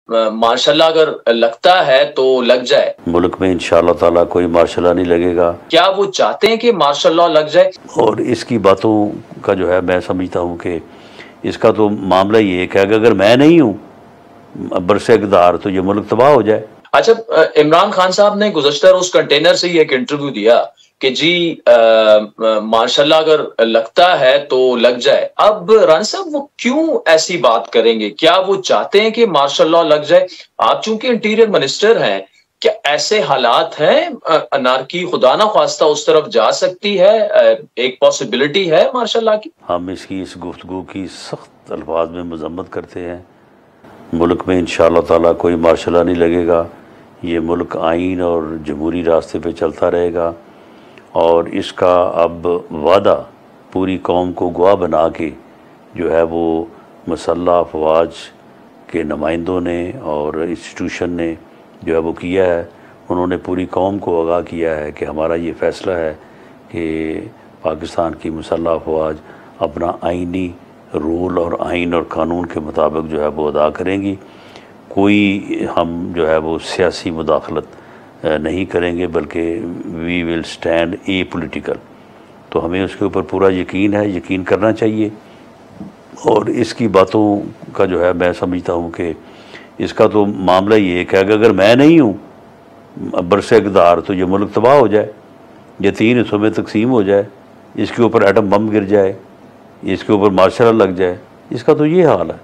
माशाल्लाह अगर लगता है तो लग जाए। मुल्क में इंशाअल्लाह ताला कोई मार्शल नहीं लगेगा। क्या वो चाहते हैं कि माशाल्लाह लग जाए? और इसकी बातों का जो है मैं समझता हूँ कि इसका तो मामला ये है कि अगर मैं नहीं हूँ बरसे इक़्तिदार तो ये मुल्क तबाह हो जाए। अच्छा, इमरान खान साहब ने गुज़श्ता रोज़ कंटेनर से ही एक इंटरव्यू दिया कि जी माशाल्लाह अगर लगता है तो लग जाए। अब राना साहब वो क्यों ऐसी बात करेंगे? क्या वो चाहते हैं कि माशाल्लाह लग जाए? आप चूंकि इंटीरियर मिनिस्टर हैं, क्या ऐसे हालात हैं अनारकी खुदा ना ख्वास्ता उस तरफ जा सकती है? एक पॉसिबिलिटी है माशाल्लाह की? हम इसकी इस गुफ्तगू की सख्त अल्फाज में मजम्मत करते हैं। मुल्क में इंशाअल्लाह ताला कोई मार्शल नहीं लगेगा। ये मुल्क आइन और जमहूरी रास्ते पे चलता रहेगा और इसका अब वादा पूरी कौम को गवाह बना के जो है वो मसल्लह अफवाज के नुमाइंदों ने और इंस्टीट्यूशन ने जो है वो किया है। उन्होंने पूरी कौम को आगाह किया है कि हमारा ये फ़ैसला है कि पाकिस्तान की मसल्लह अफवाज अपना आइनी रूल और आइन और कानून के मुताबिक जो है वो अदा करेंगी। कोई हम जो है वो सियासी मुदाखलत नहीं करेंगे, बल्कि we will stand a political. तो हमें उसके ऊपर पूरा यकीन है, यकीन करना चाहिए। और इसकी बातों का जो है मैं समझता हूँ कि इसका तो मामला ये है कि अगर मैं नहीं हूँ बरसे इक़्तिदार तो ये मुल्क तबाह हो जाए, ये 3 हिस्सों में तकसीम हो जाए, इसके ऊपर एटम बम गिर जाए, इसके ऊपर मार्शल लग जाए। इसका तो ये हाल है।